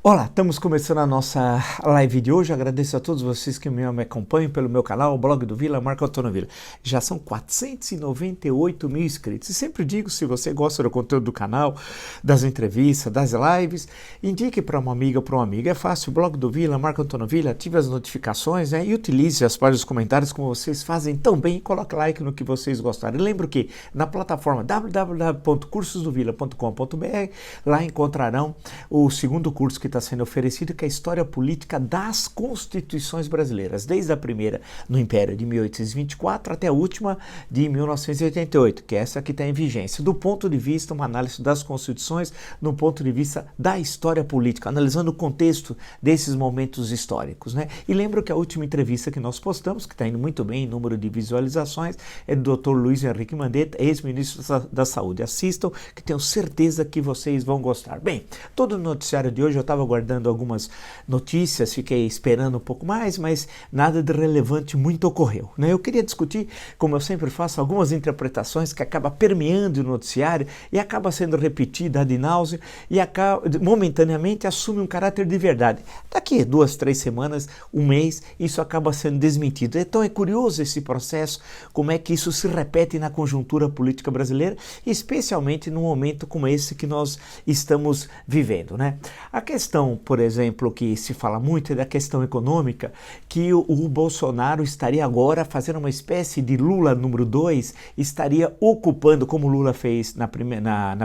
Olá, estamos começando a nossa live de hoje. Agradeço a todos vocês que me acompanham pelo meu canal, o blog do Vila, Marco Antônio Vila. Já são 498 mil inscritos. E sempre digo, se você gosta do conteúdo do canal, das entrevistas, das lives, indique para uma amiga ou para um amigo. É fácil, o blog do Vila, Marco Antônio Vila, ative as notificações, e utilize as páginas dos comentários como vocês fazem tão bem e coloque like no que vocês gostarem. Lembro que na plataforma www.cursosdovila.com.br lá encontrarão o segundo curso que está sendo oferecido, que é a História Política das Constituições Brasileiras, desde a primeira no Império de 1824 até a última de 1988, que é essa que está em vigência, do ponto de vista, uma análise das Constituições, no ponto de vista da história política, analisando o contexto desses momentos históricos, né? E lembro que a última entrevista que nós postamos, que está indo muito bem em número de visualizações, é do Dr. Luiz Henrique Mandetta, ex-ministro da Saúde. Assistam, que tenho certeza que vocês vão gostar. Bem, todo o noticiário de hoje eu estava aguardando algumas notícias, fiquei esperando um pouco mais, mas nada de relevante muito ocorreu, né? Eu queria discutir, como eu sempre faço, algumas interpretações que acabam permeando o noticiário e acaba sendo repetida ad náusea e acaba, momentaneamente assume um caráter de verdade. Daqui 2, 3 semanas, um mês, isso acaba sendo desmentido. Então é curioso esse processo, como é que isso se repete na conjuntura política brasileira, especialmente num momento como esse que nós estamos vivendo, né? A questão, por exemplo, que se fala muito é da questão econômica, que o Bolsonaro estaria agora fazendo uma espécie de Lula número 2, estaria ocupando, como Lula fez na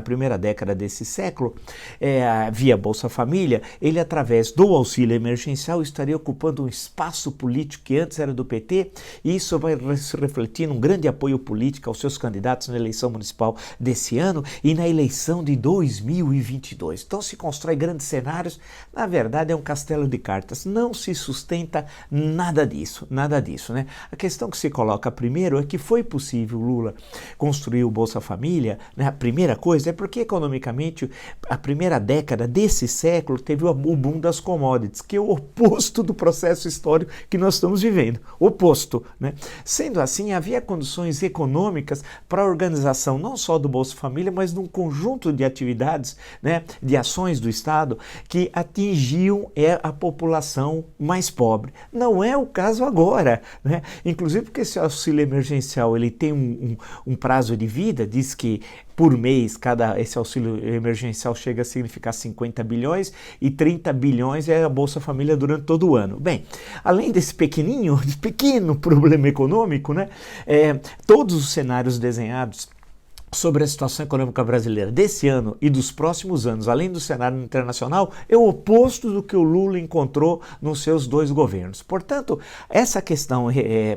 primeira década desse século, via Bolsa Família, ele através do auxílio emergencial estaria ocupando um espaço político que antes era do PT, e isso vai se refletir num grande apoio político aos seus candidatos na eleição municipal desse ano e na eleição de 2022. Então se constrói grandes cenários, na verdade é um castelo de cartas, não se sustenta nada disso, né? A questão que se coloca primeiro é que foi possível Lula construir o Bolsa Família, né? A primeira coisa é porque economicamente a primeira década desse século teve o boom das commodities, que é o oposto do processo histórico que nós estamos vivendo, oposto, né? Sendo assim, havia condições econômicas para a organização não só do Bolsa Família, mas de um conjunto de atividades, né, de ações do Estado que atingiam a população mais pobre. Não é o caso agora, né? Inclusive porque esse auxílio emergencial ele tem um prazo de vida, diz que por mês esse auxílio emergencial chega a significar 50 bilhões e 30 bilhões é a Bolsa Família durante todo o ano. Bem, além desse pequeno problema econômico, né, todos os cenários desenhados sobre a situação econômica brasileira desse ano e dos próximos anos, além do cenário internacional, é o oposto do que o Lula encontrou nos seus 2 governos. Portanto, essa questão,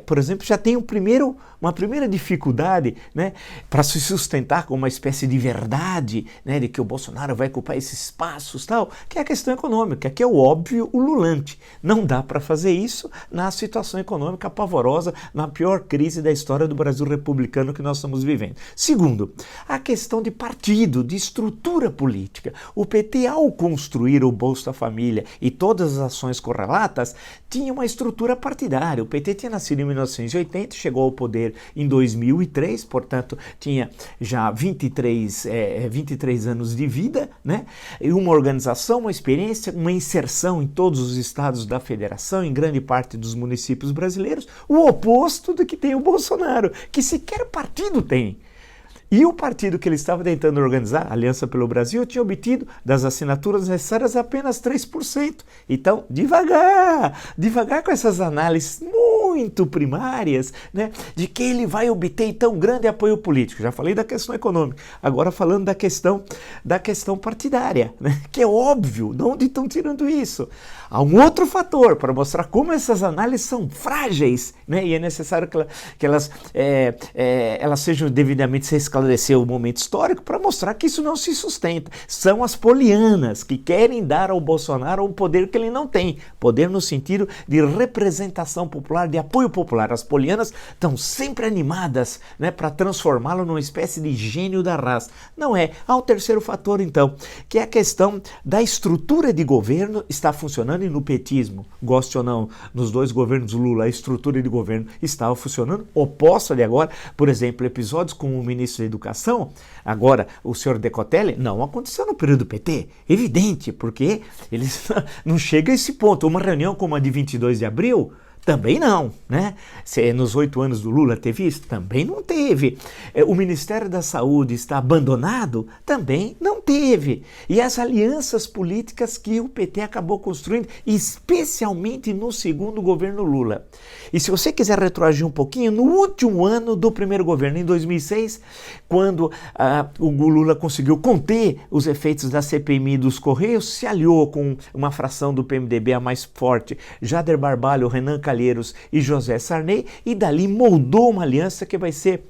por exemplo, já tem uma primeira dificuldade, né, para se sustentar como uma espécie de verdade, né, de que o Bolsonaro vai ocupar esses espaços, tal, que é a questão econômica, que é o óbvio, o lulante. Não dá para fazer isso na situação econômica pavorosa, na pior crise da história do Brasil republicano que nós estamos vivendo. Segundo, a questão de partido, de estrutura política. O PT, ao construir o Bolsa Família e todas as ações correlatas, tinha uma estrutura partidária. O PT tinha nascido em 1980, chegou ao poder em 2003, portanto, tinha já 23 anos de vida, né? E uma organização, uma experiência, uma inserção em todos os estados da federação, em grande parte dos municípios brasileiros, o oposto do que tem o Bolsonaro, que sequer partido tem. E o partido que ele estava tentando organizar, a Aliança pelo Brasil, tinha obtido das assinaturas necessárias apenas 3%. Então, devagar com essas análises muito primárias, né, de que ele vai obter tão grande apoio político. Já falei da questão econômica, agora falando da questão partidária, né, que é óbvio, de onde estão tirando isso? Há um outro fator para mostrar como essas análises são frágeis, né, e é necessário que elas sejam devidamente esclarecer o momento histórico para mostrar que isso não se sustenta. São as polianas que querem dar ao Bolsonaro um poder que ele não tem. Poder no sentido de representação popular, de apoio popular. As polianas estão sempre animadas, né, para transformá-lo numa espécie de gênio da raça. Não é. Há um terceiro fator, então, que é a questão da estrutura de governo está funcionando, e no petismo, goste ou não, nos dois governos Lula, a estrutura de governo estava funcionando. Oposto ali agora, por exemplo, episódios como o ministro da Educação, agora o senhor Decotelli, não aconteceu no período do PT. Evidente, porque eles não chegam a esse ponto. Uma reunião como a de 22 de abril, também não, né? Se nos 8 anos do Lula teve isso? Também não teve. O Ministério da Saúde está abandonado? Também não teve. E as alianças políticas que o PT acabou construindo, especialmente no segundo governo Lula. E se você quiser retroagir um pouquinho, no último ano do primeiro governo, em 2006, quando o Lula conseguiu conter os efeitos da CPMI dos Correios, se aliou com uma fração do PMDB, a mais forte, Jader Barbalho, Renan Calheiros e José Sarney, e dali moldou uma aliança que vai ser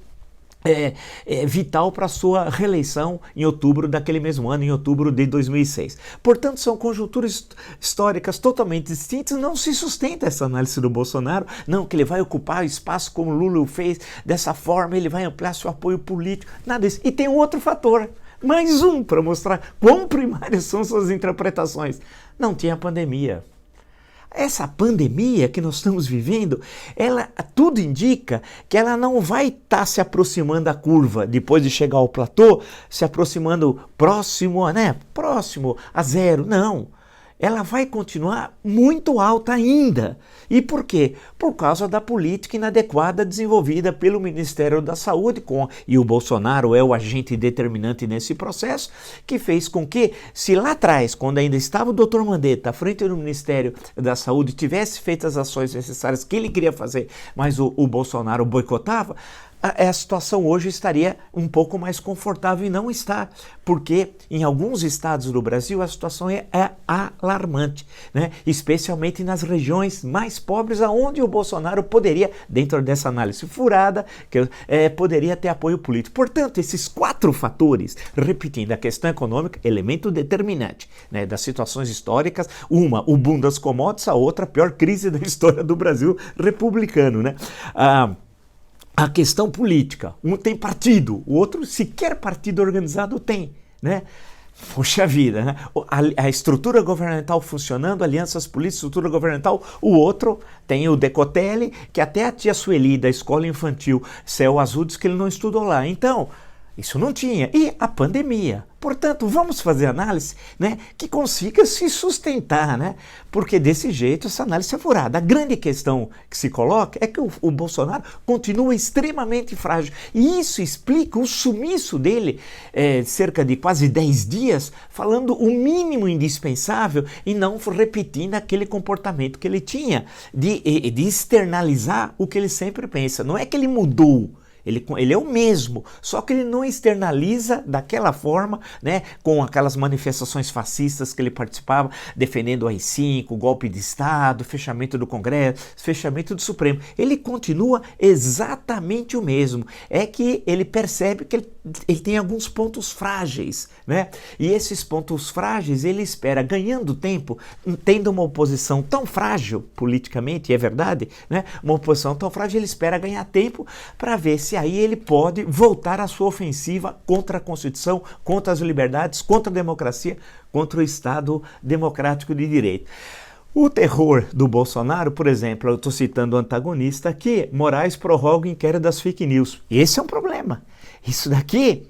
vital para a sua reeleição em outubro daquele mesmo ano, em outubro de 2006. Portanto, são conjunturas históricas totalmente distintas. Não se sustenta essa análise do Bolsonaro, não, que ele vai ocupar o espaço como Lula o fez, dessa forma ele vai ampliar seu apoio político, nada disso. E tem um outro fator, mais um, para mostrar quão primárias são suas interpretações. Não tinha pandemia. Essa pandemia que nós estamos vivendo, ela tudo indica que ela não vai estar se aproximando da curva depois de chegar ao platô, se aproximando próximo a zero. Não. Ela vai continuar muito alta ainda. E por quê? Por causa da política inadequada desenvolvida pelo Ministério da Saúde, e o Bolsonaro é o agente determinante nesse processo, que fez com que, se lá atrás, quando ainda estava o Dr. Mandetta à frente do Ministério da Saúde, tivesse feito as ações necessárias que ele queria fazer, mas o Bolsonaro boicotava, a situação hoje estaria um pouco mais confortável, e não está, porque em alguns estados do Brasil a situação é alarmante, né? Especialmente nas regiões mais pobres, aonde o Bolsonaro poderia, dentro dessa análise furada, poderia ter apoio político. Portanto, esses 4 fatores, repetindo, a questão econômica, elemento determinante, né, das situações históricas, uma, o boom das commodities, a outra, a pior crise da história do Brasil republicano, né? A questão política, um tem partido, o outro sequer partido organizado tem, né? Poxa vida, né? A estrutura governamental funcionando, alianças políticas, estrutura governamental, o outro tem o Decotelli, que até a tia Sueli da escola infantil Céu Azul diz que ele não estudou lá. Então, isso não tinha. E a pandemia. Portanto, vamos fazer análise, né, que consiga se sustentar, né? Porque desse jeito essa análise é furada. A grande questão que se coloca é que o Bolsonaro continua extremamente frágil. E isso explica o sumiço dele, cerca de quase 10 dias, falando o mínimo indispensável e não repetindo aquele comportamento que ele tinha de externalizar o que ele sempre pensa. Não é que ele mudou. Ele é o mesmo, só que ele não externaliza daquela forma, né, com aquelas manifestações fascistas que ele participava, defendendo o AI-5, o golpe de Estado, fechamento do Congresso, fechamento do Supremo. Ele continua exatamente o mesmo. É que ele percebe que ele tem alguns pontos frágeis, né? E esses pontos frágeis ele espera, ganhando tempo, tendo uma oposição tão frágil politicamente, e é verdade, né? Uma oposição tão frágil, ele espera ganhar tempo para ver se aí ele pode voltar à sua ofensiva contra a Constituição, contra as liberdades, contra a democracia, contra o Estado democrático de direito. O terror do Bolsonaro, por exemplo, eu estou citando o antagonista aqui, Moraes prorroga o inquérito das fake news. Esse é um problema. Isso daqui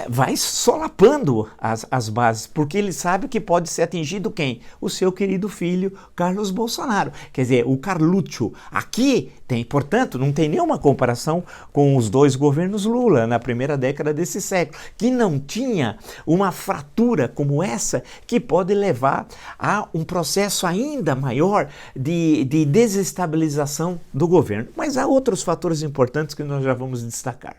vai solapando as bases, porque ele sabe que pode ser atingido quem? O seu querido filho, Carlos Bolsonaro. Quer dizer, o Carluccio. Aqui tem, portanto, não tem nenhuma comparação com os 2 governos Lula na primeira década desse século, que não tinha uma fratura como essa que pode levar a um processo ainda maior de desestabilização do governo. Mas há outros fatores importantes que nós já vamos destacar.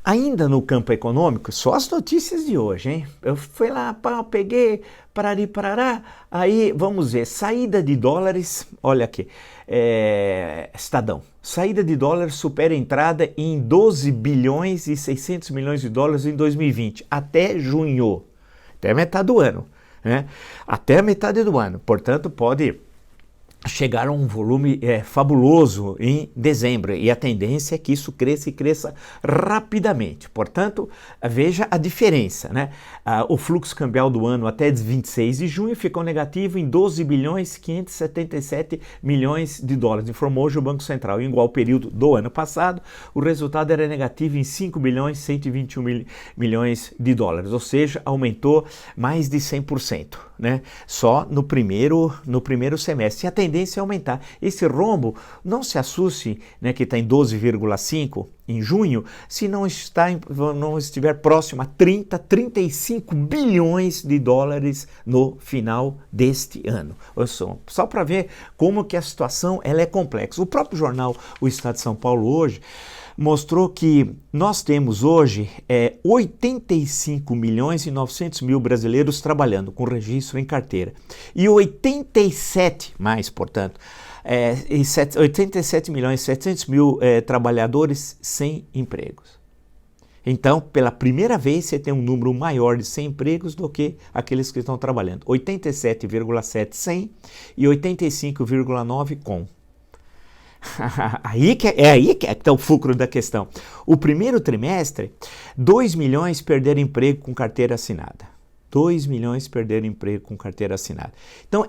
Ainda no campo econômico, só as notícias de hoje, hein? Eu fui lá, peguei, parará, aí vamos ver, saída de dólares, olha aqui, Estadão, saída de dólares supera a entrada em 12 bilhões e 600 milhões de dólares em 2020, até junho, até metade do ano, né? Até a metade do ano, portanto pode chegaram a um volume fabuloso em dezembro, e a tendência é que isso cresça e cresça rapidamente. Portanto, veja a diferença, né? O fluxo cambial do ano até 26 de junho ficou negativo em 12 bilhões 577 milhões de dólares, informou hoje o Banco Central. Em igual período do ano passado, o resultado era negativo em 5 bilhões 121 milhões de dólares, ou seja, aumentou mais de 100%, né? Só no primeiro semestre. E a tendência é aumentar. Esse rombo, não se assuste, né, que está em 12,5 em junho, se não estiver próximo a 35 bilhões de dólares no final deste ano. Só para ver como que a situação ela é complexa. O próprio jornal O Estado de São Paulo hoje mostrou que nós temos hoje 85 milhões e 900 mil brasileiros trabalhando com registro em carteira. E 87 mais, portanto, 87 milhões e 700 mil trabalhadores sem empregos. Então, pela primeira vez, você tem um número maior de sem empregos do que aqueles que estão trabalhando. 87,7 sem e 85,9 com. aí que está o fulcro da questão. O primeiro trimestre, 2 milhões perderam emprego com carteira assinada. 2 milhões perderam emprego com carteira assinada. Então,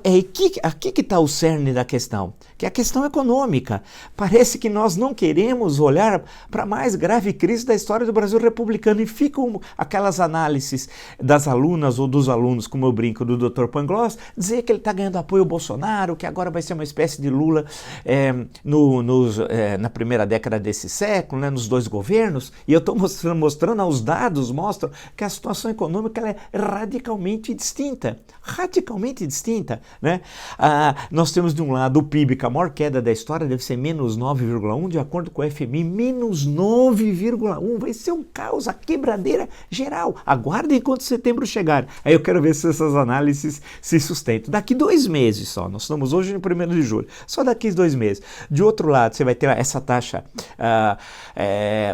aqui que está o cerne da questão, que é a questão econômica. Parece que nós não queremos olhar para a mais grave crise da história do Brasil republicano, e ficam aquelas análises das alunas ou dos alunos, como eu brinco, do Dr. Pangloss, dizer que ele está ganhando apoio ao Bolsonaro, que agora vai ser uma espécie de Lula na primeira década desse século, né, nos dois governos, e eu estou mostrando, os dados mostram que a situação econômica ela é radicalmente distinta, né? Nós temos de um lado o PIB, que a maior queda da história deve ser menos 9,1, de acordo com o FMI, menos 9,1, vai ser um caos, a quebradeira geral. Aguardem enquanto setembro chegar, aí eu quero ver se essas análises se sustentam. Daqui 2 meses só, nós estamos hoje no 1º de julho, só daqui 2 meses. De outro lado, você vai ter essa taxa,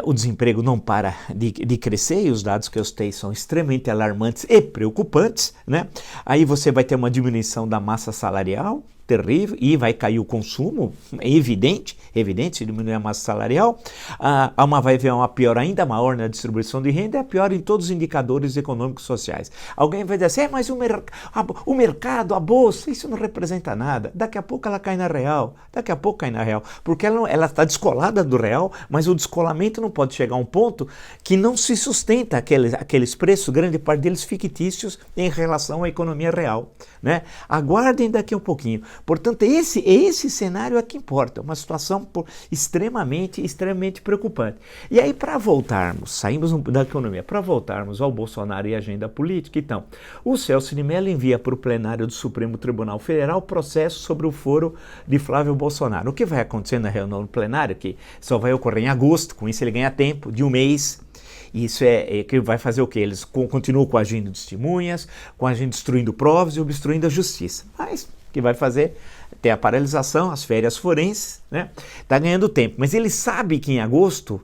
o desemprego não para de crescer, e os dados que eu citei são extremamente alarmantes e preocupantes, né? Aí você vai ter uma diminuição da massa salarial terrível, e vai cair o consumo, é evidente, se diminuir a massa salarial, vai haver uma pior ainda maior na distribuição de renda, e a pior em todos os indicadores econômicos e sociais. Alguém vai dizer assim, mas o mercado, a bolsa, isso não representa nada. Daqui a pouco ela cai na real, porque ela está descolada do real, mas o descolamento não pode chegar a um ponto que não se sustenta aqueles preços, grande parte deles fictícios, em relação à economia real, né? Aguardem daqui a um pouquinho. Portanto, esse cenário é que importa, uma situação extremamente preocupante. E aí, para voltarmos, saímos da economia, para voltarmos ao Bolsonaro e a agenda política, então, o Celso de Mello envia para o plenário do Supremo Tribunal Federal processo sobre o foro de Flávio Bolsonaro. O que vai acontecer na reunião do plenário, que só vai ocorrer em agosto, com isso ele ganha tempo de um mês. Isso que vai fazer o quê? Eles continuam coagindo testemunhas, destruindo provas e obstruindo a justiça. Mas que vai fazer? Tem a paralisação, as férias forenses, né? Está ganhando tempo. Mas ele sabe que em agosto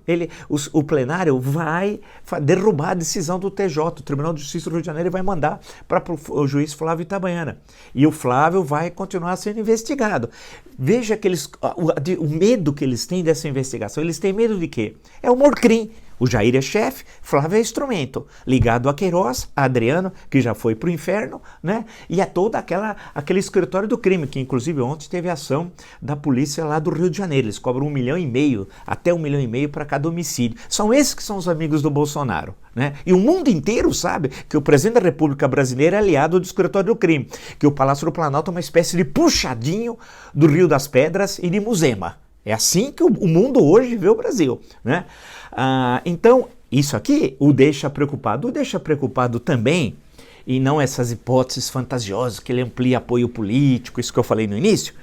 o plenário vai derrubar a decisão do TJ, o Tribunal de Justiça do Rio de Janeiro, e vai mandar para o juiz Flávio Itabaiana. E o Flávio vai continuar sendo investigado. Veja que o medo que eles têm dessa investigação. Eles têm medo de quê? É o Morcrim. O Jair é chefe, Flávio é instrumento, ligado a Queiroz, a Adriano, que já foi para o inferno, né? E a todo aquele escritório do crime, que inclusive ontem teve ação da polícia lá do Rio de Janeiro. Eles cobram 1,5 milhão, até 1,5 milhão para cada homicídio. São esses que são os amigos do Bolsonaro, né? E o mundo inteiro sabe que o presidente da República Brasileira é aliado do escritório do crime, que o Palácio do Planalto é uma espécie de puxadinho do Rio das Pedras e de Muzema. É assim que o mundo hoje vê o Brasil, né? Então, isso aqui o deixa preocupado. O deixa preocupado também, e não essas hipóteses fantasiosas, que ele amplia apoio político, isso que eu falei no início.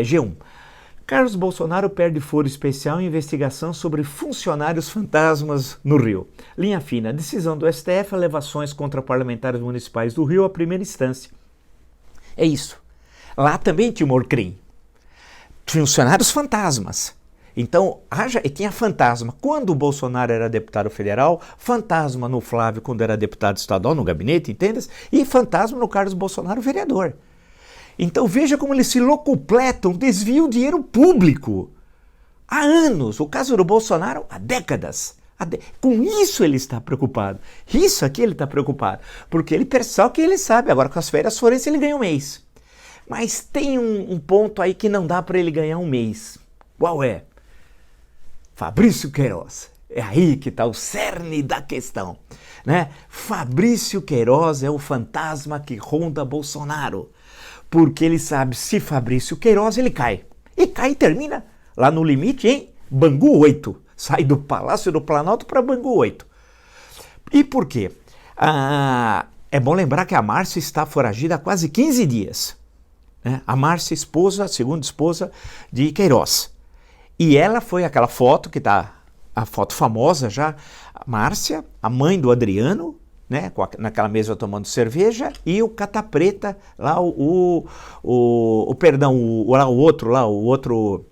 G1. Carlos Bolsonaro perde foro especial em investigação sobre funcionários fantasmas no Rio. Linha fina. Decisão do STF, elevações contra parlamentares municipais do Rio à primeira instância. É isso. Lá também tinha o Morcrim. Funcionários fantasmas. Então, tinha fantasma quando o Bolsonaro era deputado federal, fantasma no Flávio quando era deputado estadual, no gabinete, entende? E fantasma no Carlos Bolsonaro, vereador. Então veja como eles se locupletam, desviam dinheiro público. Há anos, o caso do Bolsonaro, há décadas. Com isso ele está preocupado. Isso aqui ele está preocupado. Porque ele só que ele sabe, agora com as férias forenses ele ganha um mês. Mas tem um ponto aí que não dá para ele ganhar um mês. Qual é? Fabrício Queiroz. É aí que está o cerne da questão, né? Fabrício Queiroz é o fantasma que ronda Bolsonaro. Porque ele sabe, se Fabrício Queiroz, ele cai. E cai e termina lá no limite em Bangu 8. Sai do Palácio do Planalto para Bangu 8. E por quê? É bom lembrar que a Márcia está foragida há quase 15 dias. Né? A Márcia, esposa, a segunda esposa de Queiroz. E ela foi aquela foto que está, a foto famosa já, a Márcia, a mãe do Adriano, né, naquela mesa tomando cerveja, e o Cata Preta, lá o outro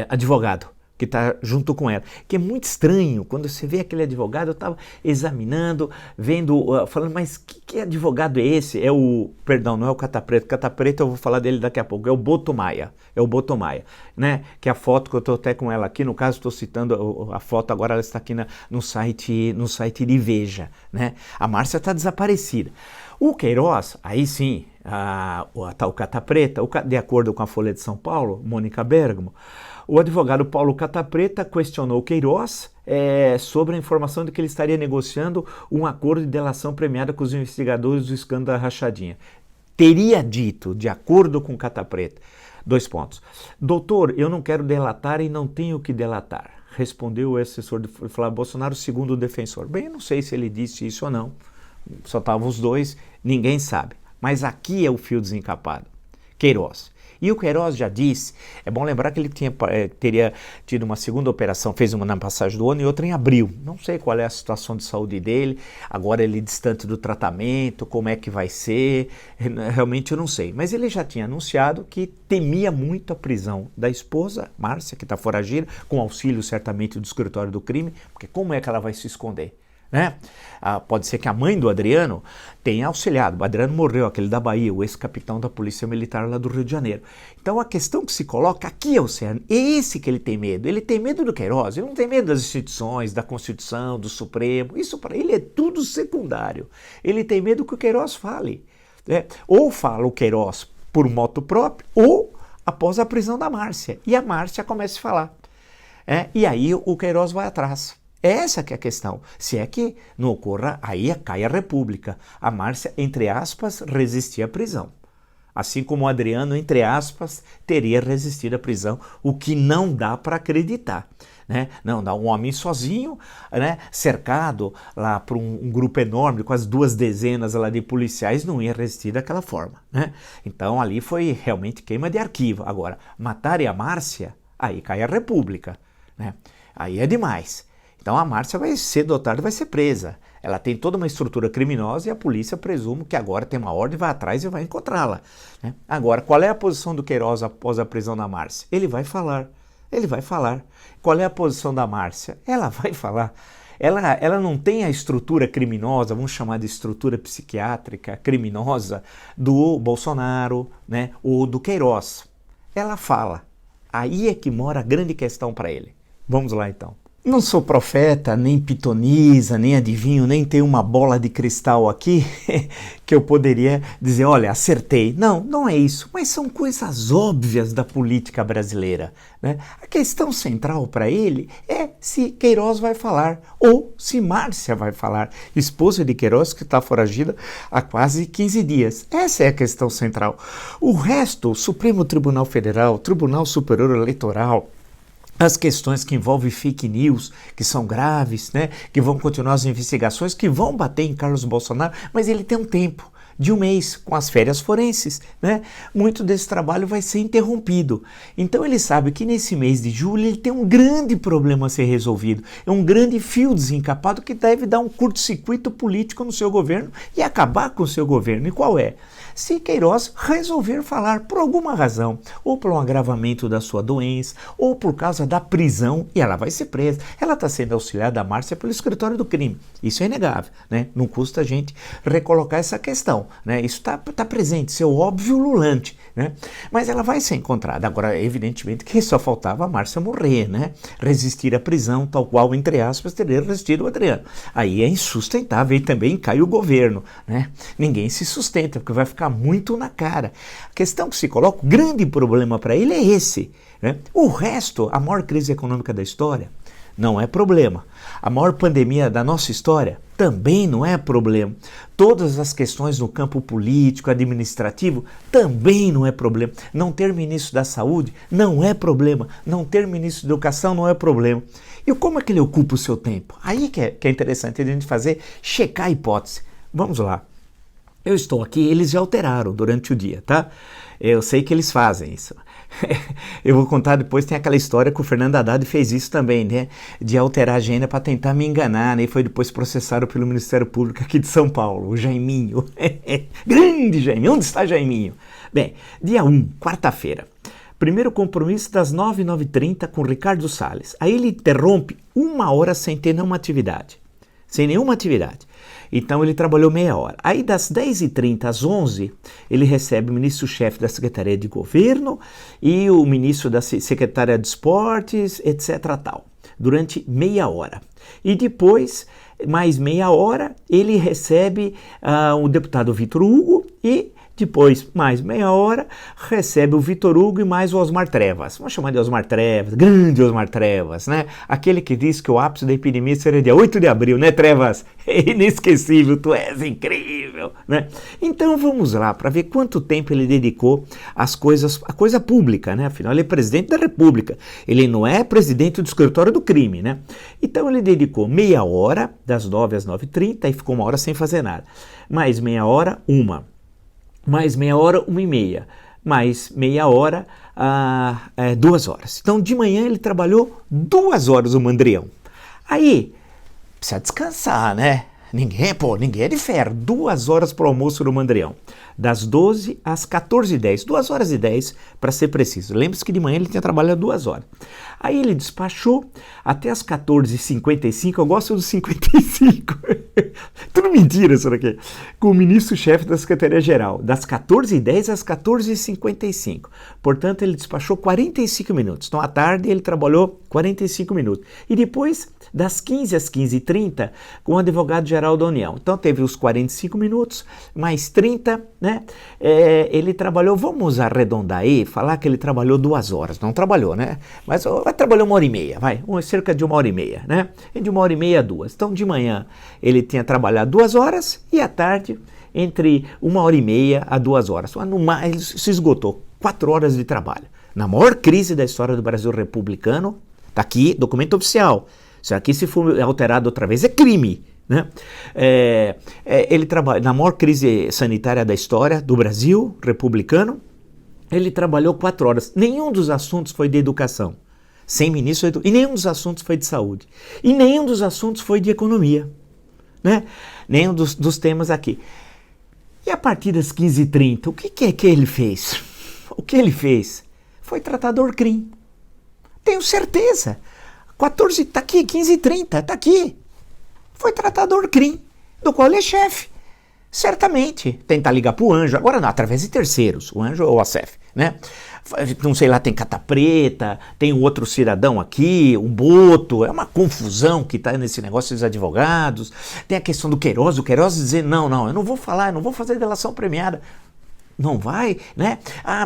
advogado que está junto com ela. Que é muito estranho, quando você vê aquele advogado, eu estava examinando, vendo, falando, mas que advogado é esse? Não é o Cata Preta. Cata Preta eu vou falar dele daqui a pouco, é o Boto Maia, né? Que é a foto que eu estou até com ela aqui, no caso estou citando a foto, agora ela está aqui no site de Veja, né? A Márcia está desaparecida. O Queiroz, aí sim, o Cata Preta, de acordo com a Folha de São Paulo, Mônica Bergamo, o advogado Paulo Cata Preta questionou Queiroz sobre a informação de que ele estaria negociando um acordo de delação premiada com os investigadores do escândalo da rachadinha. Teria dito, de acordo com Cata Preta, 2 pontos. Doutor, eu não quero delatar e não tenho que delatar, respondeu o assessor de Flávio Bolsonaro, segundo o defensor. Bem, eu não sei se ele disse isso ou não, só estavam os dois, ninguém sabe. Mas aqui é o fio desencapado, Queiroz. E o Queiroz já disse, é bom lembrar que ele teria tido uma segunda operação, fez uma na passagem do ano e outra em abril. Não sei qual é a situação de saúde dele, agora ele distante do tratamento, como é que vai ser, realmente eu não sei. Mas ele já tinha anunciado que temia muito a prisão da esposa, Márcia, que está foragida, com auxílio certamente do escritório do crime, porque como é que ela vai se esconder? Né? Pode ser que a mãe do Adriano tenha auxiliado. O Adriano morreu, aquele da Bahia, o ex-capitão da Polícia Militar lá do Rio de Janeiro. Então a questão que se coloca aqui é o cerne, é esse que ele tem medo. Ele tem medo do Queiroz, ele não tem medo das instituições, da Constituição, do Supremo. Isso para ele é tudo secundário. Ele tem medo que o Queiroz fale, né? Ou fala o Queiroz por moto próprio, ou após a prisão da Márcia. E a Márcia começa a falar. E aí o Queiroz vai atrás. Essa que é a questão. Se é que não ocorra, aí cai a República. A Márcia, entre aspas, resistia à prisão. Assim como o Adriano, entre aspas, teria resistido à prisão, o que não dá para acreditar. Né? Não dá um homem sozinho, né, cercado lá por um grupo enorme, quase 2 dezenas lá de policiais, não ia resistir daquela forma. Né? Então ali foi realmente queima de arquivo. Agora, matarem a Márcia, aí cai a República. Né? Aí é demais. Então a Márcia vai cedo ou tarde vai ser presa. Ela tem toda uma estrutura criminosa e a polícia presume que agora tem uma ordem, vai atrás e vai encontrá-la. Né? Agora, qual é a posição do Queiroz após a prisão da Márcia? Ele vai falar. Qual é a posição da Márcia? Ela vai falar. Ela não tem a estrutura criminosa, vamos chamar de estrutura psiquiátrica criminosa do Bolsonaro, né, ou do Queiroz. Ela fala. Aí é que mora a grande questão para ele. Vamos lá então. Não sou profeta, nem pitonisa, nem adivinho, nem tenho uma bola de cristal aqui que eu poderia dizer, olha, acertei. Não, não é isso, mas são coisas óbvias da política brasileira. Né? A questão central para ele é se Queiroz vai falar ou se Márcia vai falar, esposa de Queiroz que está foragida há quase 15 dias. Essa é a questão central. O resto, o Supremo Tribunal Federal, Tribunal Superior Eleitoral, as questões que envolvem fake news, que são graves, né? Que vão continuar as investigações, que vão bater em Carlos Bolsonaro, mas ele tem um tempo de um mês com as férias forenses, né? Muito desse trabalho vai ser interrompido. Então ele sabe que nesse mês de julho ele tem um grande problema a ser resolvido, é um grande fio desencapado que deve dar um curto-circuito político no seu governo e acabar com o seu governo. E qual é? Se Queiroz resolver falar por alguma razão, ou por um agravamento da sua doença, ou por causa da prisão, e ela vai ser presa. Ela está sendo auxiliada da Márcia pelo escritório do crime. Isso é inegável, né? Não custa a gente recolocar essa questão. né? Isso está presente, seu óbvio ululante, né? Mas ela vai ser encontrada. Agora, evidentemente que só faltava a Márcia morrer, né? Resistir à prisão, tal qual, entre aspas, teria resistido o Adriano. Aí é insustentável e também cai o governo, né? Ninguém se sustenta, porque vai ficar muito na cara. A questão que se coloca, o grande problema para ele é esse, né? O resto, a maior crise econômica da história, não é problema. A maior pandemia da nossa história também não é problema. Todas as questões no campo político, administrativo, também não é problema. Não ter ministro da saúde não é problema. Não ter ministro da educação não é problema. E como é que ele ocupa o seu tempo? Aí que é interessante a gente fazer, checar a hipótese. Vamos lá. Eu estou aqui, eles já alteraram durante o dia, tá? Eu sei que eles fazem isso. Eu vou contar depois, tem aquela história que o Fernando Haddad fez isso também, né? De alterar a agenda para tentar me enganar, né? E foi depois processado pelo Ministério Público aqui de São Paulo, o Jaiminho. Grande Jaiminho, onde está Jaiminho? Bem, dia 1, quarta-feira. Primeiro compromisso das 9h, 9h30 com Ricardo Salles. Aí ele interrompe 1 hora sem ter nenhuma atividade. Sem nenhuma atividade. Então ele trabalhou meia hora. Aí das 10h30 às 11h, ele recebe o ministro-chefe da Secretaria de Governo e o ministro da Secretaria de Esportes, etc. tal, durante meia hora. E depois, mais meia hora, ele recebe o deputado Vitor Hugo e depois, mais meia hora, recebe o Vitor Hugo e mais o Osmar Trevas. Vamos chamar de Osmar Trevas, grande Osmar Trevas, né? Aquele que disse que o ápice da epidemia seria dia 8 de abril, né, Trevas? É inesquecível, tu és incrível, né? Então vamos lá, para ver quanto tempo ele dedicou às coisas, à coisa pública, né? Afinal, ele é presidente da República, ele não é presidente do escritório do crime, né? Então ele dedicou meia hora, das 9 às 9h30, e ficou 1 hora sem fazer nada. Mais meia hora, 1. Mais meia hora, 1h30, mais meia hora, 2 horas. Então, de manhã ele trabalhou 2 horas o Mandrião. Aí, precisa descansar, né? Ninguém é de ferro. 2 horas para o almoço no Mandrião. Das 12 às 14h10. 2h10 para ser preciso. Lembre-se que de manhã ele tinha trabalhado 2 horas. Aí ele despachou até as 14h55. Eu gosto dos 55. Tudo mentira isso daqui. Com o ministro-chefe da Secretaria-Geral. Das 14h10 às 14h55. Portanto, ele despachou 45 minutos. Então, à tarde, ele trabalhou 45 minutos. E depois, das 15 às 15h30, com o advogado-geral da União. Então, teve os 45 minutos, mais 30, né? Ele trabalhou, vamos arredondar aí, falar que ele trabalhou 2 horas. Não trabalhou, né? Mas vai trabalhar 1h30, vai. Cerca de 1h30, né? E de 1h30 a 2. Então, de manhã, ele tinha trabalhado 2 horas e à tarde, entre 1h30 a 2 horas. Ele se esgotou. 4 horas de trabalho. Na maior crise da história do Brasil republicano, está aqui, documento oficial. Isso aqui, se for alterado outra vez, é crime, né? Ele trabalha na maior crise sanitária da história do Brasil republicano. Ele trabalhou 4 horas. Nenhum dos assuntos foi de educação. Sem ministro, e nenhum dos assuntos foi de saúde. E nenhum dos assuntos foi de economia, né? Nenhum dos temas aqui. E a partir das 15h30, o que é que ele fez? O que ele fez? Foi tratar do Orcrim. Tenho certeza. 14, tá aqui, 15h30, tá aqui. Foi tratar do Orcrim, do qual ele é chefe. Certamente. Tentar ligar pro Anjo, agora não, através de terceiros, o Anjo ou a CEF, né? Não sei lá, tem Cata Preta, tem um outro cidadão aqui, um Boto, é uma confusão que tá nesse negócio dos advogados. Tem a questão do Queiroz, o Queiroz dizer, não, eu não vou falar, eu não vou fazer delação premiada. Não vai, né?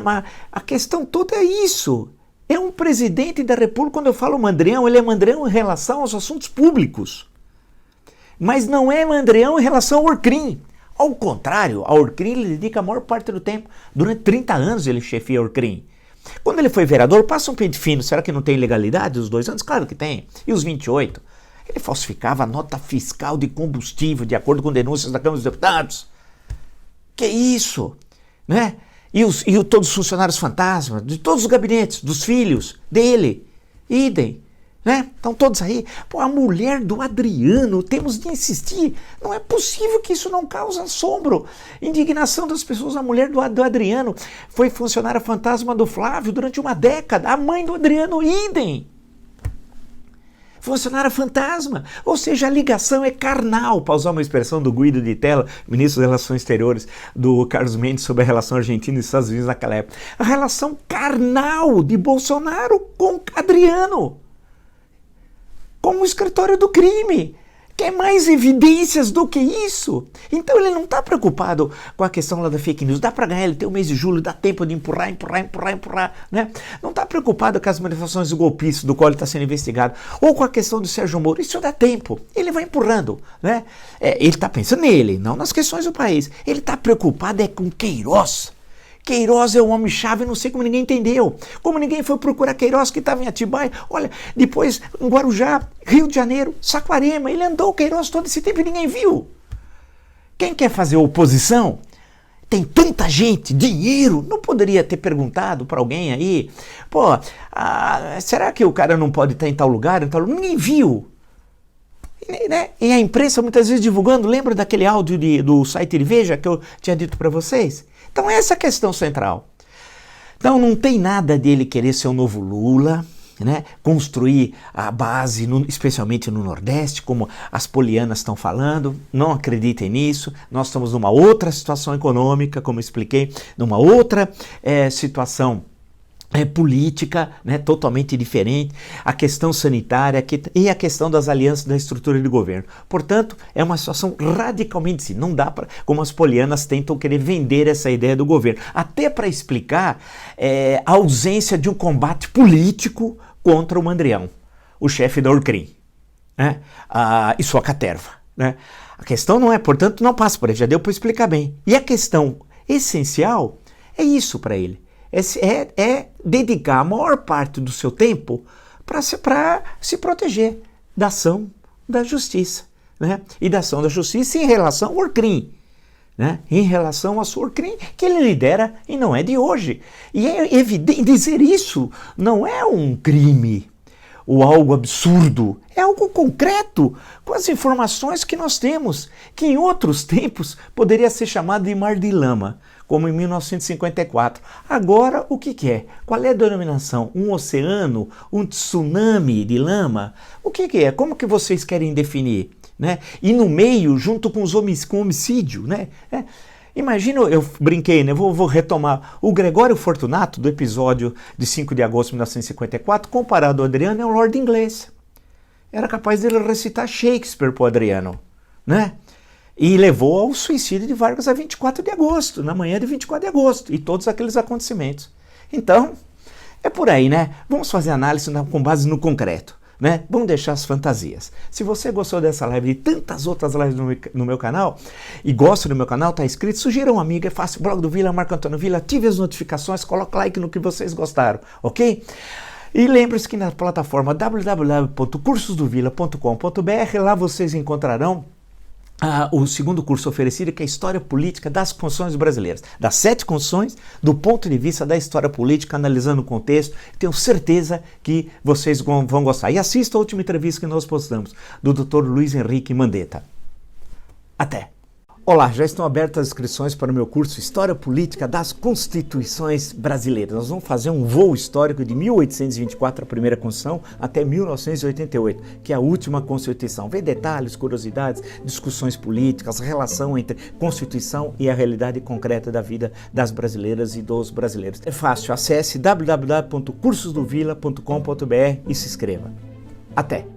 Mas a questão toda é isso. É um presidente da República, quando eu falo mandrião, ele é mandrião em relação aos assuntos públicos. Mas não é mandrião em relação ao Orcrim. Ao contrário, ao Orcrim ele dedica a maior parte do tempo. Durante 30 anos ele chefia o Orcrim. Quando ele foi vereador, passa um pente fino. Será que não tem ilegalidade os 2 anos? Claro que tem. E os 28? Ele falsificava a nota fiscal de combustível de acordo com denúncias da Câmara dos Deputados. Que isso? Né? E todos os funcionários fantasmas, de todos os gabinetes, dos filhos dele, idem, né? Estão todos aí. Pô, a mulher do Adriano, temos de insistir, não é possível que isso não cause assombro, indignação das pessoas. A mulher do Adriano foi funcionária fantasma do Flávio durante uma década, a mãe do Adriano, idem. Funcionário fantasma. Ou seja, a ligação é carnal, para usar uma expressão do Guido de Tella, ministro das Relações Exteriores, do Carlos Mendes, sobre a relação Argentina e Estados Unidos naquela época. A relação carnal de Bolsonaro com Adriano, como o escritório do crime. Quer mais evidências do que isso? Então ele não está preocupado com a questão lá da fake news. Dá para ganhar, ele tem o mês de julho, dá tempo de empurrar, né? Não está preocupado com as manifestações do golpista, do qual ele está sendo investigado, ou com a questão do Sérgio Moro. Isso dá tempo. Ele vai empurrando, né? Ele está pensando nele, não nas questões do país. Ele está preocupado com Queiroz. Queiroz é o homem-chave, não sei como ninguém entendeu. Como ninguém foi procurar Queiroz, que estava em Atibaia. Olha, depois em Guarujá, Rio de Janeiro, Saquarema. Ele andou o Queiroz todo esse tempo e ninguém viu. Quem quer fazer oposição? Tem tanta gente, dinheiro. Não poderia ter perguntado para alguém aí, pô, será que o cara não pode estar em tal lugar? Ninguém viu. Né? E a imprensa muitas vezes divulgando, lembra daquele áudio do site de Veja que eu tinha dito para vocês? Então essa é a questão central. Então não tem nada dele querer ser o novo Lula, né? Construir a base, especialmente no Nordeste, como as polianas estão falando. Não acreditem nisso. Nós estamos numa outra situação econômica, como eu expliquei, numa outra situação política, né, totalmente diferente, a questão sanitária e a questão das alianças da estrutura de governo. Portanto, é uma situação radicalmente assim. Não dá para, como as polianas tentam querer vender essa ideia do governo, até para explicar a ausência de um combate político contra o Mandrião, o chefe da Orcrim, né, e sua caterva. Né? A questão não é, portanto, não passa por ele, já deu para explicar bem. E a questão essencial é isso para ele. É dedicar a maior parte do seu tempo para se proteger da ação da justiça, né? E da ação da justiça em relação ao Orcrim, né? Em relação à sua Orcrim, que ele lidera e não é de hoje. E é evidente, dizer isso não é um crime ou algo absurdo, é algo concreto, com as informações que nós temos, que em outros tempos poderia ser chamado de mar de lama, como em 1954. Agora, o que é? Qual é a denominação? Um oceano? Um tsunami de lama? O que é? Como que vocês querem definir? Né? E no meio, junto com com homicídio, né? Imagina, eu brinquei, né? Vou retomar. O Gregório Fortunato, do episódio de 5 de agosto de 1954, comparado ao Adriano, é um lord inglês. Era capaz dele recitar Shakespeare para o Adriano, né? E levou ao suicídio de Vargas a 24 de agosto, na manhã de 24 de agosto, e todos aqueles acontecimentos. Então, é por aí, né? Vamos fazer análise com base no concreto, né? Vamos deixar as fantasias. Se você gostou dessa live e de tantas outras lives no meu canal, e gosta do meu canal, está inscrito, sugira um amigo, é fácil, blog do Vila, Marco Antônio Vila, ative as notificações, coloque like no que vocês gostaram, ok? E lembre-se que na plataforma www.cursosdovila.com.br, lá vocês encontrarão o segundo curso oferecido, que é a História Política das Constituições Brasileiras. Das 7 constituições, do ponto de vista da história política, analisando o contexto. Tenho certeza que vocês vão gostar. E assista a última entrevista que nós postamos, do Dr. Luiz Henrique Mandetta. Até! Olá, já estão abertas as inscrições para o meu curso História Política das Constituições Brasileiras. Nós vamos fazer um voo histórico de 1824, a primeira Constituição, até 1988, que é a última Constituição. Vê detalhes, curiosidades, discussões políticas, relação entre Constituição e a realidade concreta da vida das brasileiras e dos brasileiros. É fácil, acesse www.cursosdovila.com.br e se inscreva. Até!